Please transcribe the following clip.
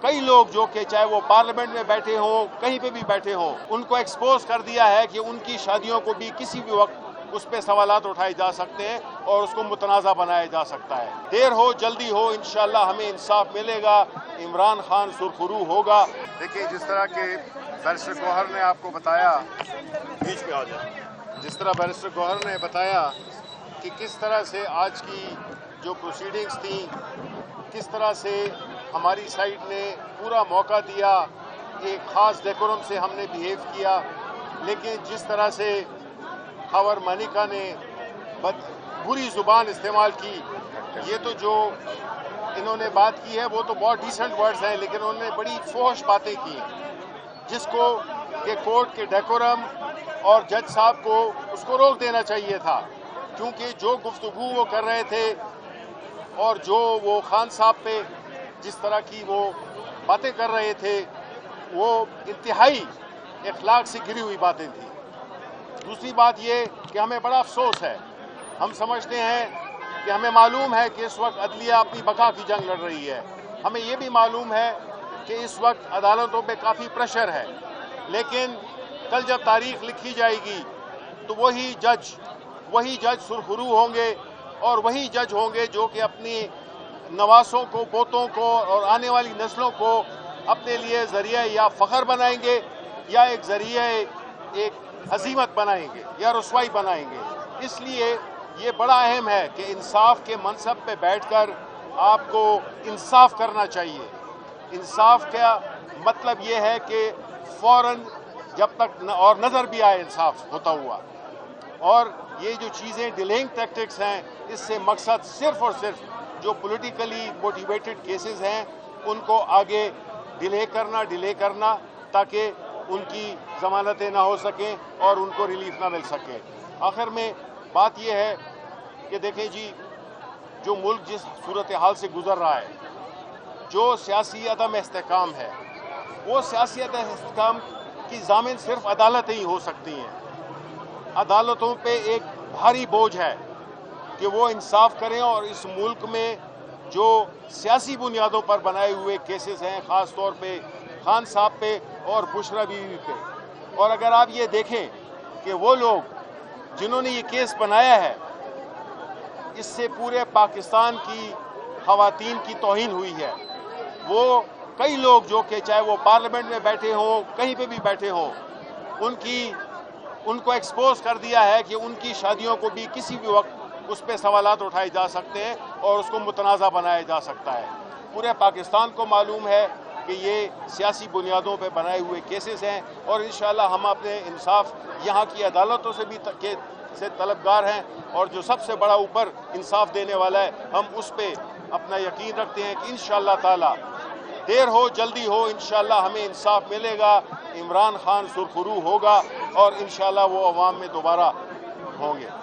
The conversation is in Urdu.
کئی لوگ جو کہ چاہے وہ پارلیمنٹ میں بیٹھے ہوں کہیں پہ بھی بیٹھے ہوں ان کو ایکسپوز کر دیا ہے کہ ان کی شادیوں کو بھی کسی بھی وقت اس پہ سوالات اٹھائے جا سکتے ہیں اور اس کو متنازع بنایا جا سکتا ہے. دیر ہو جلدی ہو انشاءاللہ ہمیں انصاف ملے گا. عمران خان سرخرو ہوگا. دیکھیں جس طرح کہ بیرسٹر گوہر نے آپ کو بتایا بیچ میں آ جائے جس طرح بیرسٹر گوہر نے بتایا کہ کس طرح سے آج کی جو پروسیڈنگز تھیں کس طرح سے ہماری سائڈ نے پورا موقع دیا ایک خاص ڈیکورم سے ہم نے بیہیو کیا لیکن جس طرح سے خاور مانیکا نے بری زبان استعمال کی یہ تو جو انہوں نے بات کی ہے وہ تو بہت ڈیسنٹ ورڈز ہیں لیکن انہوں نے بڑی فحش باتیں کی جس کو کہ کورٹ کے ڈیکورم اور جج صاحب کو اس کو روک دینا چاہیے تھا کیونکہ جو گفتگو وہ کر رہے تھے اور جو وہ خان صاحب پہ جس طرح کی وہ باتیں کر رہے تھے وہ انتہائی اخلاق سے گری ہوئی باتیں تھیں. دوسری بات یہ کہ ہمیں بڑا افسوس ہے ہم سمجھتے ہیں کہ ہمیں معلوم ہے کہ اس وقت عدلیہ اپنی بقا کی جنگ لڑ رہی ہے. ہمیں یہ بھی معلوم ہے کہ اس وقت عدالتوں پہ کافی پریشر ہے لیکن کل جب تاریخ لکھی جائے گی تو وہی جج سرخرو ہوں گے اور وہی جج ہوں گے جو کہ اپنی نواسوں کو پوتوں کو اور آنے والی نسلوں کو اپنے لیے ذریعہ یا فخر بنائیں گے یا ایک ذریعہ ایک عظیمت بنائیں گے یا رسوائی بنائیں گے. اس لیے یہ بڑا اہم ہے کہ انصاف کے منصب پہ بیٹھ کر آپ کو انصاف کرنا چاہیے. انصاف کا مطلب یہ ہے کہ فوراً جب تک اور نظر بھی آئے انصاف ہوتا ہوا اور یہ جو چیزیں ڈیلیئنگ ٹیکٹکس ہیں اس سے مقصد صرف اور صرف جو پولیٹیکلی موٹیویٹڈ کیسز ہیں ان کو آگے ڈیلے کرنا تاکہ ان کی ضمانتیں نہ ہو سکیں اور ان کو ریلیف نہ مل سکے. آخر میں بات یہ ہے کہ دیکھیں جی جو ملک جس صورتحال سے گزر رہا ہے جو سیاسی عدم استحکام ہے وہ سیاسی عدم استحکام کی ضامن صرف عدالتیں ہی ہو سکتی ہیں. عدالتوں پہ ایک بھاری بوجھ ہے کہ وہ انصاف کریں اور اس ملک میں جو سیاسی بنیادوں پر بنائے ہوئے کیسز ہیں خاص طور پہ خان صاحب پہ اور بشرا بیوی پہ اور اگر آپ یہ دیکھیں کہ وہ لوگ جنہوں نے یہ کیس بنایا ہے اس سے پورے پاکستان کی خواتین کی توہین ہوئی ہے. وہ کئی لوگ جو کہ چاہے وہ پارلیمنٹ میں بیٹھے ہوں کہیں پہ بھی بیٹھے ہوں ان کو ایکسپوز کر دیا ہے کہ ان کی شادیوں کو بھی کسی بھی وقت اس پہ سوالات اٹھائے جا سکتے ہیں اور اس کو متنازع بنایا جا سکتا ہے. پورے پاکستان کو معلوم ہے کہ یہ سیاسی بنیادوں پہ بنائے ہوئے کیسز ہیں اور انشاءاللہ ہم اپنے انصاف یہاں کی عدالتوں سے بھی طلبگار ہیں اور جو سب سے بڑا اوپر انصاف دینے والا ہے ہم اس پہ اپنا یقین رکھتے ہیں کہ انشاءاللہ تعالی دیر ہو جلدی ہو انشاءاللہ ہمیں انصاف ملے گا. عمران خان سرخرو ہوگا اور انشاءاللہ وہ عوام میں دوبارہ ہوں گے.